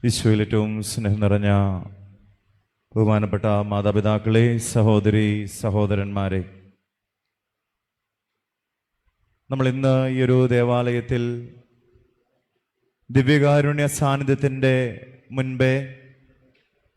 ഈശോയിൽ ഏറ്റവും സ്നേഹം നിറഞ്ഞ ബഹുമാനപ്പെട്ട മാതാപിതാക്കളെ, സഹോദരി സഹോദരന്മാരെ, നമ്മൾ ഇന്ന് ഈ ഒരു ദേവാലയത്തിൽ ദിവ്യകാരുണ്യ സാന്നിധ്യത്തിൻ്റെ മുൻപേ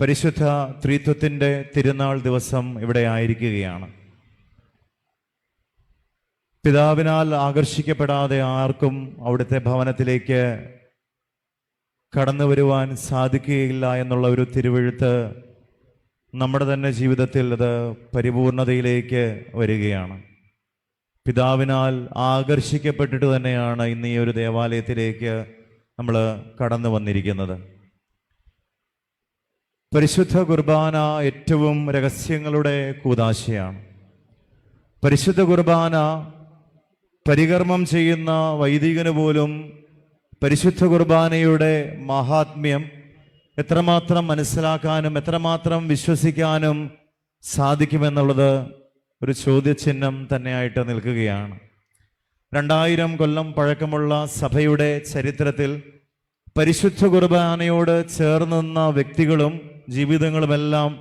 പരിശുദ്ധ ത്രിത്വത്തിൻ്റെ തിരുനാൾ ദിവസം ഇവിടെ ആയിരിക്കുകയാണ്. പിതാവിനാൽ ആകർഷിക്കപ്പെടാതെ ആർക്കും അവിടുത്തെ ഭവനത്തിലേക്ക് കടന്നു വരുവാൻ സാധിക്കുകയില്ല എന്നുള്ള ഒരു തിരുവെഴുത്ത് നമ്മുടെ തന്നെ ജീവിതത്തിൽ അത് പരിപൂർണതയിലേക്ക് വരികയാണ്. പിതാവിനാൽ ആകർഷിക്കപ്പെട്ടിട്ട് തന്നെയാണ് ഇന്ന് ഈ ഒരു ദേവാലയത്തിലേക്ക് നമ്മൾ കടന്നു വന്നിരിക്കുന്നത്. പരിശുദ്ധ കുർബാന ഏറ്റവും രഹസ്യങ്ങളുടെ കൂദാശയാണ്. പരിശുദ്ധ കുർബാന പരികർമ്മം ചെയ്യുന്ന വൈദികന് പോലും പരിശുദ്ധ കുർബാനയുടെ മഹാത്മ്യം എത്രമാത്രം മനസ്സിലാക്കാനും എത്രമാത്രം വിശ്വസിക്കാനും സാധിക്കുമെന്നുള്ളത് ഒരു ചോദ്യചിഹ്നം തന്നെയായിട്ട് നിൽക്കുകയാണ്. 2000 കൊല്ലം പഴക്കമുള്ള സഭയുടെ ചരിത്രത്തിൽ പരിശുദ്ധ കുർബാനയോട് ചേർന്ന് നിന്ന വ്യക്തികളും ജീവിതങ്ങളുമെല്ലാം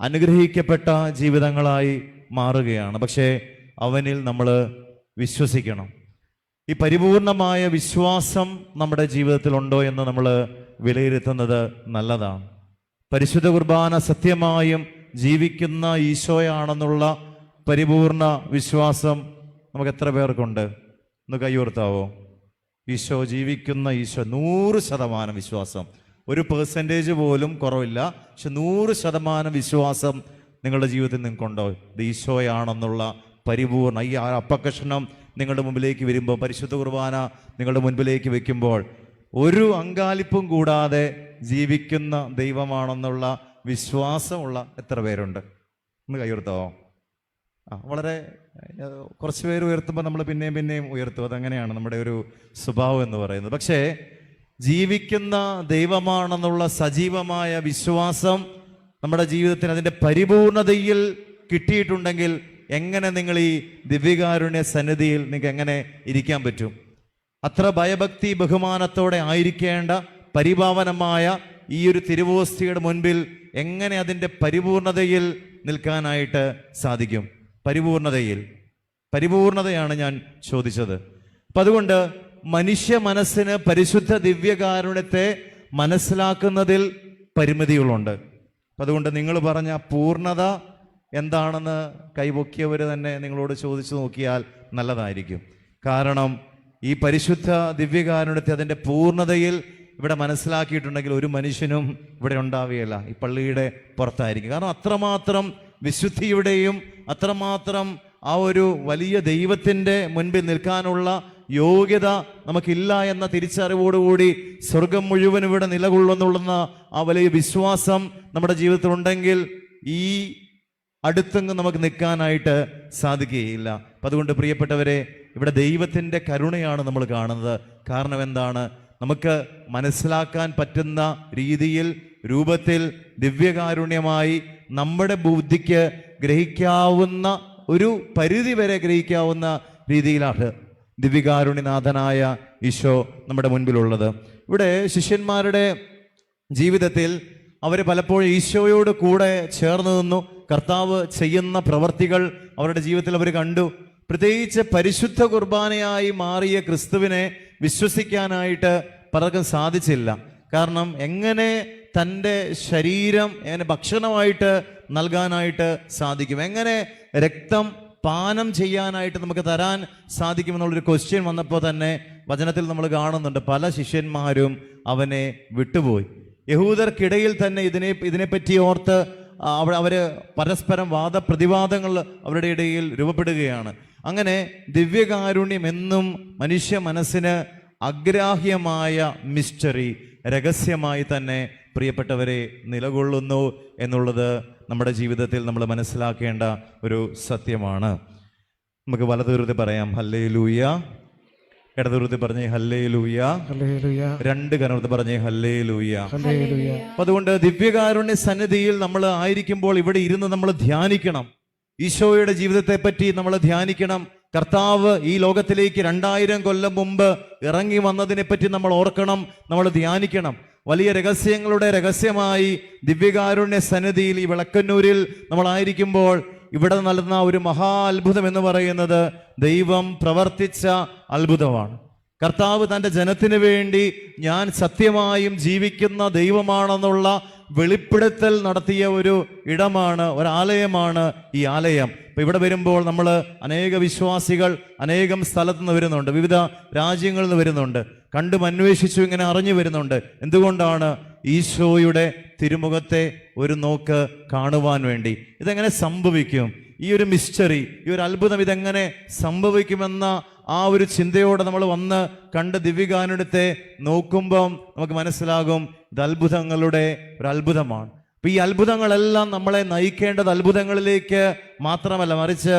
അനുഗ്രഹിക്കപ്പെട്ട ജീവിതങ്ങളായി മാറുകയാണ്. പക്ഷേ അവനിൽ നമ്മൾ വിശ്വസിക്കണം. ഈ പരിപൂർണമായ വിശ്വാസം നമ്മുടെ ജീവിതത്തിലുണ്ടോ എന്ന് നമ്മൾ വിലയിരുത്തുന്നത് നല്ലതാണ്. പരിശുദ്ധ കുർബാന സത്യമായും ജീവിക്കുന്ന ഈശോയാണെന്നുള്ള പരിപൂർണ വിശ്വാസം നമുക്ക് എത്ര പേർക്കുണ്ട്? ഒന്ന് കൈയുയർത്താവോ? ഈശോ ജീവിക്കുന്ന ഈശോ, 100% വിശ്വാസം, ഒരു പെർസെൻറ്റേജ് പോലും കുറവില്ല. പക്ഷെ 100% വിശ്വാസം നിങ്ങളുടെ ജീവിതത്തിൽ നിങ്ങൾക്കുണ്ടോ? ഇത് ഈശോയാണെന്നുള്ള പരിപൂർണ ഈ അപ്പക്കഷണം നിങ്ങളുടെ മുമ്പിലേക്ക് വരുമ്പോൾ, പരിശുദ്ധ കുർബാന നിങ്ങളുടെ മുൻപിലേക്ക് വെക്കുമ്പോൾ ഒരു അങ്കാലിപ്പും കൂടാതെ ജീവിക്കുന്ന ദൈവമാണെന്നുള്ള വിശ്വാസമുള്ള എത്ര പേരുണ്ട്? ഒന്ന് കൈയുയർത്താവോ? വളരെ കുറച്ച് പേര് ഉയർത്തുമ്പോൾ നമ്മൾ പിന്നെയും ഉയർത്തും. അതങ്ങനെയാണ് നമ്മുടെ ഒരു സ്വഭാവം എന്ന് പറയുന്നത്. പക്ഷേ ജീവിക്കുന്ന ദൈവമാണെന്നുള്ള സജീവമായ വിശ്വാസം നമ്മുടെ ജീവിതത്തിന് അതിൻ്റെ പരിപൂർണതയിൽ കിട്ടിയിട്ടുണ്ടെങ്കിൽ എങ്ങനെ നിങ്ങൾ ഈ ദിവ്യകാരുണ്യ സന്നിധിയിൽ നിങ്ങൾക്ക് എങ്ങനെ ഇരിക്കാൻ പറ്റും? അത്ര ഭയഭക്തി ബഹുമാനത്തോടെ ആയിരിക്കേണ്ട പരിപാവനമായ ഈ ഒരു തിരുവോസ്തിയുടെ മുൻപിൽ എങ്ങനെ അതിൻ്റെ പരിപൂർണതയിൽ നിൽക്കാനായിട്ട് സാധിക്കും? പരിപൂർണതയാണ് ഞാൻ ചോദിച്ചത്. അപ്പം അതുകൊണ്ട് മനുഷ്യ മനസ്സിന് പരിശുദ്ധ ദിവ്യകാരുണ്യത്തെ മനസ്സിലാക്കുന്നതിൽ പരിമിതികളുണ്ട്. അപ്പം അതുകൊണ്ട് നിങ്ങൾ പറഞ്ഞ പൂർണ്ണത എന്താണെന്ന് കൈപൊക്കിയവർ തന്നെ നിങ്ങളോട് ചോദിച്ചു നോക്കിയാൽ നല്ലതായിരിക്കും. കാരണം ഈ പരിശുദ്ധ ദിവ്യകാരുണ്യത്തെ അതിൻ്റെ പൂർണ്ണതയിൽ ഇവിടെ മനസ്സിലാക്കിയിട്ടുണ്ടെങ്കിൽ ഒരു മനുഷ്യനും ഇവിടെ ഉണ്ടാവുകയില്ല, ഈ പള്ളിയുടെ പുറത്തായിരിക്കും. കാരണം അത്രമാത്രം വിശുദ്ധിയുടെയും അത്രമാത്രം ആ ഒരു വലിയ ദൈവത്തിൻ്റെ മുൻപിൽ നിൽക്കാനുള്ള യോഗ്യത നമുക്കില്ല എന്ന തിരിച്ചറിവോടുകൂടി സ്വർഗം മുഴുവൻ ഇവിടെ നിലകൊള്ളുന്നുള്ള ആ വലിയ വിശ്വാസം നമ്മുടെ ജീവിതത്തിലുണ്ടെങ്കിൽ ഈ അടുത്തെങ്ങും നമുക്ക് നിൽക്കാനായിട്ട് സാധിക്കുകയില്ല. അപ്പം അതുകൊണ്ട് പ്രിയപ്പെട്ടവരെ, ഇവിടെ ദൈവത്തിൻ്റെ കരുണയാണ് നമ്മൾ കാണുന്നത്. കാരണം എന്താണ്? നമുക്ക് മനസ്സിലാക്കാൻ പറ്റുന്ന രീതിയിൽ, രൂപത്തിൽ, ദിവ്യകാരുണ്യമായി നമ്മുടെ ബുദ്ധിക്ക് ഗ്രഹിക്കാവുന്ന ഒരു പരിധി വരെ ഗ്രഹിക്കാവുന്ന രീതിയിലാണ് ദിവ്യകാരുണ്യനാഥനായ ഈശോ നമ്മുടെ മുൻപിലുള്ളത്. ഇവിടെ ശിഷ്യന്മാരുടെ ജീവിതത്തിൽ അവർ പലപ്പോഴും ഈശോയോട് കൂടെ ചേർന്ന് നിന്നു. കർത്താവ് ചെയ്യുന്ന പ്രവർത്തികൾ അവരുടെ ജീവിതത്തിൽ അവർ കണ്ടു. പ്രത്യേകിച്ച് പരിശുദ്ധ കുർബാനയായി മാറിയ ക്രിസ്തുവിനെ വിശ്വസിക്കാനായിട്ട് പലർക്കും സാധിച്ചില്ല. കാരണം എങ്ങനെ തൻ്റെ ശരീരം എങ്ങനെ ഭക്ഷണമായിട്ട് നൽകാനായിട്ട് സാധിക്കും, എങ്ങനെ രക്തം പാനം ചെയ്യാനായിട്ട് നമുക്ക് തരാൻ സാധിക്കുമെന്നുള്ളൊരു ക്വസ്റ്റ്യൻ വന്നപ്പോൾ തന്നെ വചനത്തിൽ നമ്മൾ കാണുന്നുണ്ട് പല ശിഷ്യന്മാരും അവനെ വിട്ടുപോയി. യഹൂദർക്കിടയിൽ തന്നെ ഇതിനെപ്പറ്റി ഓർത്ത് അവർ പരസ്പരം വാദപ്രതിവാദങ്ങൾ അവരുടെ ഇടയിൽ രൂപപ്പെടുകയാണ്. അങ്ങനെ ദിവ്യകാരുണ്യം എന്നും മനുഷ്യ മനസ്സിന് അഗ്രാഹ്യമായ മിസ്റ്ററി, രഹസ്യമായി തന്നെ പ്രിയപ്പെട്ടവരെ നിലകൊള്ളുന്നു എന്നുള്ളത് നമ്മുടെ ജീവിതത്തിൽ നമ്മൾ മനസ്സിലാക്കേണ്ട ഒരു സത്യമാണ്. നമുക്ക് വലതുകൃതി പറയാം ഹല്ലേലൂയ, ഇടതുകൃതി പറഞ്ഞേ ഹല്ലേലൂയ, രണ്ട് കരവൃത്തി പറഞ്ഞേ ഹല്ലേലൂയ. അപ്പൊ അതുകൊണ്ട് ദിവ്യകാരുണ്യ സന്നിധിയിൽ നമ്മൾ ആയിരിക്കുമ്പോൾ ഇവിടെ ഇരുന്ന് നമ്മൾ ധ്യാനിക്കണം. ഈശോയുടെ ജീവിതത്തെ പറ്റി നമ്മൾ ധ്യാനിക്കണം. കർത്താവ് ഈ ലോകത്തിലേക്ക് 2000 കൊല്ലം മുമ്പ് ഇറങ്ങി വന്നതിനെ പറ്റി നമ്മൾ ഓർക്കണം, നമ്മൾ ധ്യാനിക്കണം. വലിയ രഹസ്യങ്ങളുടെ രഹസ്യമായി ദിവ്യകാരുണ്യ സന്നിധിയിൽ ഈ വിളക്കന്നൂരിൽ നമ്മളായിരിക്കുമ്പോൾ ഇവിടെ നടന്ന ഒരു മഹാ അത്ഭുതം എന്ന് പറയുന്നത് ദൈവം പ്രവർത്തിച്ച അത്ഭുതമാണ്. കർത്താവ് തൻ്റെ ജനത്തിന് വേണ്ടി ഞാൻ സത്യമായും ജീവിക്കുന്ന ദൈവമാണെന്നുള്ള വെളിപ്പെടുത്തൽ നടത്തിയ ഒരു ഇടമാണ്, ഒരാലയമാണ് ഈ ആലയം. ഇപ്പം ഇവിടെ വരുമ്പോൾ നമ്മൾ അനേക വിശ്വാസികൾ അനേകം സ്ഥലത്ത് നിന്ന് വരുന്നുണ്ട്, വിവിധ രാജ്യങ്ങളിൽ നിന്ന് വരുന്നുണ്ട്, കണ്ടും അന്വേഷിച്ചു ഇങ്ങനെ അറിഞ്ഞു വരുന്നുണ്ട്. എന്തുകൊണ്ടാണ്? ഈശോയുടെ തിരുമുഖത്തെ ഒരു നോക്ക് കാണുവാൻ വേണ്ടി. ഇതെങ്ങനെ സംഭവിക്കും? ഈ ഒരു മിസ്റ്ററി, ഈ ഒരു അത്ഭുതം ഇതെങ്ങനെ സംഭവിക്കുമെന്ന ആ ഒരു ചിന്തയോടെ നമ്മൾ വന്ന് കണ്ട് ദിവ്യകാരുണ്യത്തെ നോക്കുമ്പം നമുക്ക് മനസ്സിലാകും ഇത് അത്ഭുതങ്ങളുടെ ഒരു അത്ഭുതമാണ്. അപ്പൊ ഈ അത്ഭുതങ്ങളെല്ലാം നമ്മളെ നയിക്കേണ്ടത് അത്ഭുതങ്ങളിലേക്ക് മാത്രമല്ല, മറിച്ച്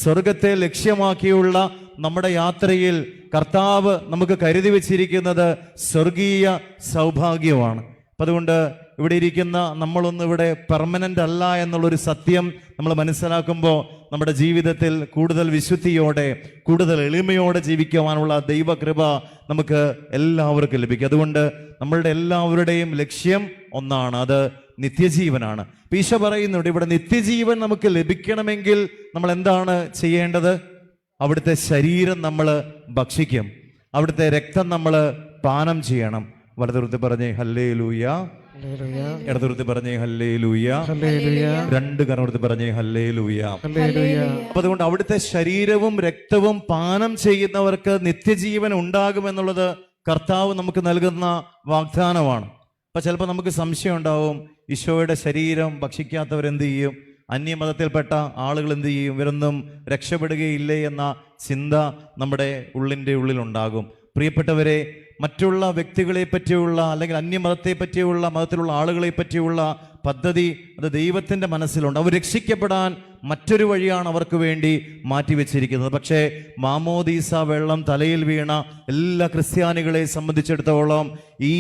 സ്വർഗത്തെ ലക്ഷ്യമാക്കിയുള്ള നമ്മുടെ യാത്രയിൽ കർത്താവ് നമുക്ക് കരുതി വെച്ചിരിക്കുന്നത് സ്വർഗീയ സൗഭാഗ്യമാണ്. അപ്പം അതുകൊണ്ട് ഇവിടെ ഇരിക്കുന്ന നമ്മളൊന്നും ഇവിടെ പെർമനൻ്റ് അല്ല എന്നുള്ളൊരു സത്യം നമ്മൾ മനസ്സിലാക്കുമ്പോൾ നമ്മുടെ ജീവിതത്തിൽ കൂടുതൽ വിശുദ്ധിയോടെ, കൂടുതൽ എളിമയോടെ ജീവിക്കുവാനുള്ള ദൈവകൃപ നമുക്ക് എല്ലാവർക്കും ലഭിക്കും. അതുകൊണ്ട് നമ്മളുടെ എല്ലാവരുടെയും ലക്ഷ്യം ഒന്നാണ്, അത് നിത്യജീവനാണ്. ഈശോ പറയുന്നുണ്ട് ഇവിടെ നിത്യജീവൻ നമുക്ക് ലഭിക്കണമെങ്കിൽ നമ്മൾ എന്താണ് ചെയ്യേണ്ടത്? അവിടുത്തെ ശരീരം നമ്മൾ ഭക്ഷിക്കും, അവിടുത്തെ രക്തം നമ്മൾ പാനം ചെയ്യണം. വലതുരുത്തി പറഞ്ഞേ ഹല്ലേലൂയ, ഇടതുരുത്തി പറഞ്ഞേ ഹല്ലേലൂയ, രണ്ട് കരടുത്ത് പറഞ്ഞേ ഹല്ലേലൂയ. അപ്പൊ അതുകൊണ്ട് അവിടുത്തെ ശരീരവും രക്തവും പാനം ചെയ്യുന്നവർക്ക് നിത്യജീവൻ ഉണ്ടാകുമെന്നുള്ളത് കർത്താവ് നമുക്ക് നൽകുന്ന വാഗ്ദാനമാണ്. അപ്പൊ ചിലപ്പോൾ നമുക്ക് സംശയം ഉണ്ടാവും, ഈശോയുടെ ശരീരം ഭക്ഷിക്കാത്തവരെന്ത് ചെയ്യും? അന്യമതത്തിൽപ്പെട്ട ആളുകൾ എന്ത് ചെയ്യും? ഇവരൊന്നും രക്ഷപ്പെടുകയില്ലേ എന്ന ചിന്ത നമ്മുടെ ഉള്ളിലുണ്ടാകും. പ്രിയപ്പെട്ടവരെ, മറ്റുള്ള വ്യക്തികളെ പറ്റിയുള്ള അല്ലെങ്കിൽ അന്യമതത്തെ പറ്റിയുള്ള മതത്തിലുള്ള ആളുകളെ പറ്റിയുള്ള പദ്ധതി അത് ദൈവത്തിൻ്റെ മനസ്സിലുണ്ട്. അവർ രക്ഷിക്കപ്പെടാൻ മറ്റൊരു വഴിയാണ് അവർക്ക് വേണ്ടി മാറ്റിവെച്ചിരിക്കുന്നത്. പക്ഷേ മാമോദീസ വെള്ളം തലയിൽ വീണ എല്ലാ ക്രിസ്ത്യാനികളെ സംബന്ധിച്ചിടത്തോളം ഈ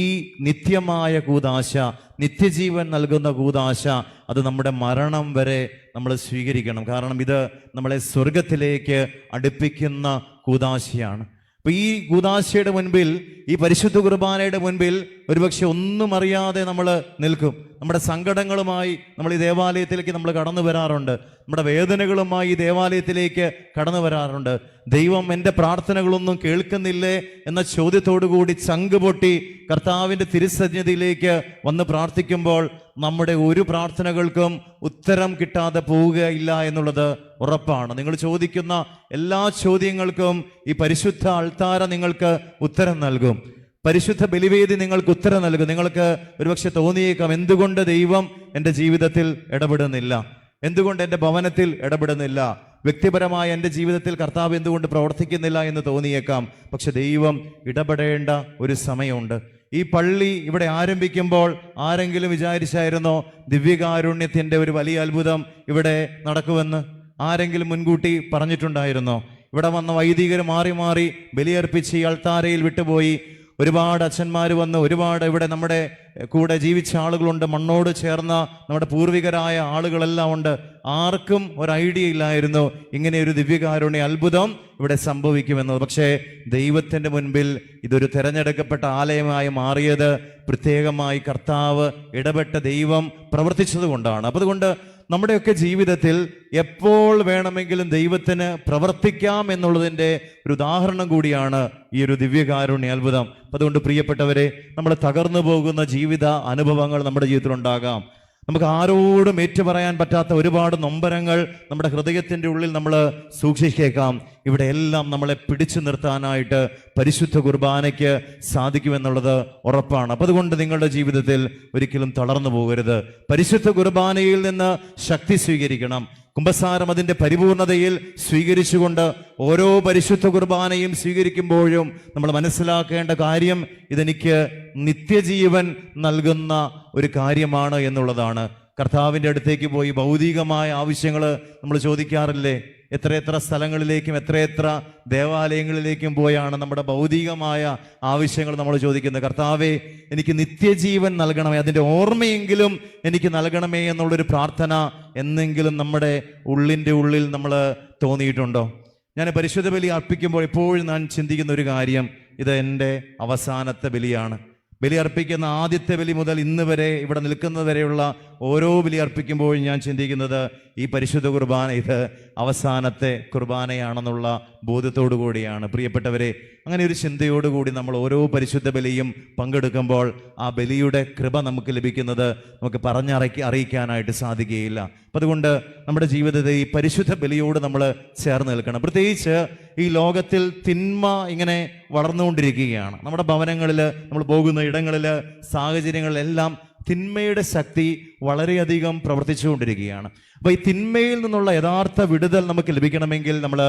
നിത്യമായ കൂദാശ, നിത്യജീവൻ നൽകുന്ന കൂദാശ, അത് നമ്മുടെ മരണം വരെ നമ്മൾ സ്വീകരിക്കണം. കാരണം ഇത് നമ്മളെ സ്വർഗത്തിലേക്ക് അടുപ്പിക്കുന്ന കൂദാശയാണ്. അപ്പൊ ഈ കൂദാശയുടെ മുൻപിൽ, ഈ പരിശുദ്ധ കുർബാനയുടെ മുൻപിൽ ഒരുപക്ഷെ ഒന്നും അറിയാതെ നമ്മൾ നിൽക്കും. നമ്മുടെ സങ്കടങ്ങളുമായി നമ്മൾ ഈ ദേവാലയത്തിലേക്ക് നമ്മൾ കടന്നു വരാറുണ്ട്, നമ്മുടെ വേദനകളുമായി ഈ ദേവാലയത്തിലേക്ക് കടന്നു വരാറുണ്ട്. ദൈവം എൻ്റെ പ്രാർത്ഥനകളൊന്നും കേൾക്കുന്നില്ലേ എന്ന ചോദ്യത്തോടു കൂടി ചങ്ക് പൊട്ടി കർത്താവിൻ്റെ തിരുസന്നിധിയിലേക്ക് വന്ന് പ്രാർത്ഥിക്കുമ്പോൾ നമ്മുടെ ഒരു പ്രാർത്ഥനകൾക്കും ഉത്തരം കിട്ടാതെ പോവുകയില്ല എന്നുള്ളത് ഉറപ്പാണ്. നിങ്ങൾ ചോദിക്കുന്ന എല്ലാ ചോദ്യങ്ങൾക്കും ഈ പരിശുദ്ധ അൾത്താര നിങ്ങൾക്ക് ഉത്തരം നൽകും, പരിശുദ്ധ ബലിവേദി നിങ്ങൾക്ക് ഉത്തരം നൽകും. നിങ്ങൾക്ക് ഒരുപക്ഷെ തോന്നിയേക്കാം, എന്തുകൊണ്ട് ദൈവം എൻ്റെ ജീവിതത്തിൽ ഇടപെടുന്നില്ല, എന്തുകൊണ്ട് എൻ്റെ ഭവനത്തിൽ ഇടപെടുന്നില്ല, വ്യക്തിപരമായ എൻ്റെ ജീവിതത്തിൽ കർത്താവ് എന്തുകൊണ്ട് പ്രവർത്തിക്കുന്നില്ല എന്ന് തോന്നിയേക്കാം. പക്ഷെ ദൈവം ഇടപെടേണ്ട ഒരു സമയമുണ്ട്. ഈ പള്ളി ഇവിടെ ആരംഭിക്കുമ്പോൾ ആരെങ്കിലും വിചാരിച്ചായിരുന്നോ ദിവ്യകാരുണ്യത്തിൻ്റെ ഒരു വലിയ അത്ഭുതം ഇവിടെ നടക്കുമെന്ന്? ആരെങ്കിലും മുൻകൂട്ടി പറഞ്ഞിട്ടുണ്ടായിരുന്നോ? ഇവിടെ വന്ന വൈദികർ മാറി മാറി ബലിയർപ്പിച്ച് ഈ അൾത്താരയിൽ വിട്ടുപോയി. ഒരുപാട് അച്ഛന്മാർ വന്ന്, ഒരുപാട് ഇവിടെ നമ്മുടെ കൂടെ ജീവിച്ച ആളുകളുണ്ട്, മണ്ണോട് ചേർന്ന നമ്മുടെ പൂർവികരായ ആളുകളെല്ലാം ഉണ്ട്. ആർക്കും ഒരു ഐഡിയ ഇല്ലായിരുന്നു ഇങ്ങനെ ഒരു ദിവ്യകാരുണ്യ അത്ഭുതം ഇവിടെ സംഭവിക്കുമെന്നത്. പക്ഷേ ദൈവത്തിൻ്റെ മുൻപിൽ ഇതൊരു തിരഞ്ഞെടുക്കപ്പെട്ട ആലയമായി മാറിയത് പ്രത്യേകമായി കർത്താവ് ഇടപെട്ട ദൈവം പ്രവർത്തിച്ചത് കൊണ്ടാണ്. അപ്പം അതുകൊണ്ട് നമ്മുടെയൊക്കെ ജീവിതത്തിൽ എപ്പോൾ വേണമെങ്കിലും ദൈവത്തിന് പ്രവർത്തിക്കാം എന്നുള്ളതിൻ്റെ ഒരു ഉദാഹരണം കൂടിയാണ് ഈ ഒരു ദിവ്യകാരുണ്യ അത്ഭുതം. അതുകൊണ്ട് പ്രിയപ്പെട്ടവരെ, നമ്മൾ തകർന്നു പോകുന്ന ജീവിത അനുഭവങ്ങൾ നമ്മുടെ ജീവിതത്തിലുണ്ടാകാം. നമുക്ക് ആരോടും ഏറ്റുപറയാൻ പറ്റാത്ത ഒരുപാട് നൊമ്പരങ്ങൾ നമ്മുടെ ഹൃദയത്തിൻ്റെ ഉള്ളിൽ നമ്മൾ സൂക്ഷിച്ചേക്കാം. ഇവിടെ എല്ലാം നമ്മളെ പിടിച്ചു നിർത്താനായിട്ട് പരിശുദ്ധ കുർബാനയ്ക്ക് സാധിക്കുമെന്നുള്ളത് ഉറപ്പാണ്. അപ്പം അതുകൊണ്ട് നിങ്ങളുടെ ജീവിതത്തിൽ ഒരിക്കലും തളർന്നു പോകരുത്. പരിശുദ്ധ കുർബാനയിൽ നിന്ന് ശക്തി സ്വീകരിക്കണം. കുമ്പസാരം അതിൻ്റെ പരിപൂർണതയിൽ സ്വീകരിച്ചുകൊണ്ട് ഓരോ പരിശുദ്ധ കുർബാനയും സ്വീകരിക്കുമ്പോഴും നമ്മൾ മനസ്സിലാക്കേണ്ട കാര്യം, ഇതെനിക്ക് നിത്യജീവൻ നൽകുന്ന ഒരു കാര്യമാണ് എന്നുള്ളതാണ്. കർത്താവിൻ്റെ അടുത്തേക്ക് പോയി ഭൗതികമായ ആവശ്യങ്ങൾ നമ്മൾ ചോദിക്കാറില്ലേ? എത്രയെത്ര സ്ഥലങ്ങളിലേക്കും എത്രയെത്ര ദേവാലയങ്ങളിലേക്കും പോയാണ് നമ്മുടെ ഭൗതികമായ ആവശ്യങ്ങൾ നമ്മൾ ചോദിക്കുന്നത്. കർത്താവേ, എനിക്ക് നിത്യജീവൻ നൽകണമേ, അതിൻ്റെ ഓർമ്മയെങ്കിലും എനിക്ക് നൽകണമേ എന്നുള്ളൊരു പ്രാർത്ഥന എന്നെങ്കിലും നമ്മുടെ ഉള്ളിൻ്റെ ഉള്ളിൽ നമ്മൾ തോന്നിയിട്ടുണ്ടോ? ഞാൻ പരിശുദ്ധ ബലി അർപ്പിക്കുമ്പോൾ എപ്പോഴും ഞാൻ ചിന്തിക്കുന്ന ഒരു കാര്യം, ഇത് എൻ്റെ അവസാനത്തെ ബലിയാണ്. ബലിയർപ്പിക്കുന്ന ആദ്യത്തെ ബലി മുതൽ ഇന്ന് വരെ ഇവിടെ നിൽക്കുന്നത് വരെയുള്ള ഓരോ ബലി അർപ്പിക്കുമ്പോഴും ഞാൻ ചിന്തിക്കുന്നത് ഈ പരിശുദ്ധ കുർബാന ഇത് അവസാനത്തെ കുർബാനയാണെന്നുള്ള ബോധ്യത്തോടു കൂടിയാണ്. പ്രിയപ്പെട്ടവരെ, അങ്ങനെ ഒരു ചിന്തയോടുകൂടി നമ്മൾ ഓരോ പരിശുദ്ധ ബലിയും പങ്കെടുക്കുമ്പോൾ ആ ബലിയുടെ കൃപ നമുക്ക് ലഭിക്കുന്നത് നമുക്ക് അറിയിക്കാനായിട്ട് സാധിക്കുകയില്ല. അപ്പം അതുകൊണ്ട് നമ്മുടെ ജീവിതത്തെ ഈ പരിശുദ്ധ ബലിയോട് നമ്മൾ ചേർന്ന് നിൽക്കണം. പ്രത്യേകിച്ച് ഈ ലോകത്തിൽ തിന്മ ഇങ്ങനെ വളർന്നുകൊണ്ടിരിക്കുകയാണ്. നമ്മുടെ ഭവനങ്ങളിൽ, നമ്മൾ പോകുന്ന ഇടങ്ങളിൽ, സാഹചര്യങ്ങളിലെല്ലാം തിന്മയുടെ ശക്തി വളരെയധികം പ്രവർത്തിച്ചുകൊണ്ടിരിക്കുകയാണ്. അപ്പോൾ ഈ തിന്മയിൽ നിന്നുള്ള യഥാർത്ഥ വിടുതൽ നമുക്ക് ലഭിക്കണമെങ്കിൽ നമ്മൾ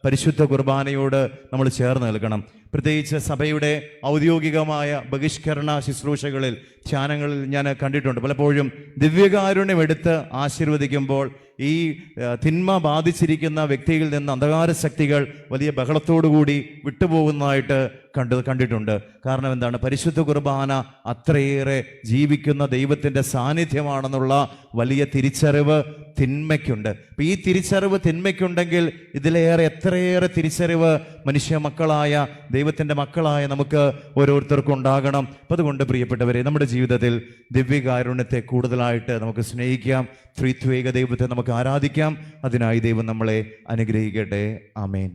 പരിശുദ്ധ കുർബാനയോട് നമ്മൾ ചേർന്ന് നിൽക്കണം. പ്രത്യേകിച്ച് സഭയുടെ ഔദ്യോഗികമായ ബഹിഷ്കരണ ശുശ്രൂഷകളിൽ, ധ്യാനങ്ങളിൽ ഞാൻ കണ്ടിട്ടുണ്ട്. പലപ്പോഴും ദിവ്യകാരുണ്യം എടുത്ത് ആശീർവദിക്കുമ്പോൾ ഈ തിന്മ ബാധിച്ചിരിക്കുന്ന വ്യക്തിയിൽ നിന്ന് അന്ധകാര ശക്തികൾ വലിയ ബഹളത്തോടുകൂടി വിട്ടുപോകുന്നതായിട്ട് കണ്ടിട്ടുണ്ട്. കാരണം എന്താണ്? പരിശുദ്ധ കുർബാന അത്രയേറെ ജീവിക്കുന്ന ദൈവത്തിൻ്റെ സാന്നിധ്യമാണെന്നുള്ള വലിയ തിരിച്ചറിവ് തിന്മയ്ക്കുണ്ട്. അപ്പം ഈ തിരിച്ചറിവ് തിന്മയ്ക്കുണ്ടെങ്കിൽ ഇതിലേറെ എത്രയേറെ തിരിച്ചറിവ് മനുഷ്യ മക്കളായ, ദൈവത്തിൻ്റെ മക്കളായ നമുക്ക് ഓരോരുത്തർക്കും ഉണ്ടാകണം. അപ്പം അതുകൊണ്ട് പ്രിയപ്പെട്ടവരെ, നമ്മുടെ ജീവിതത്തിൽ ദിവ്യകാരുണ്യത്തെ കൂടുതലായിട്ട് നമുക്ക് സ്നേഹിക്കാം. ത്രിത്വേക ദൈവത്തെ നമുക്ക് ആരാധിക്കാം. അതിനായി ദൈവം നമ്മളെ അനുഗ്രഹിക്കട്ടെ. ആമേൻ.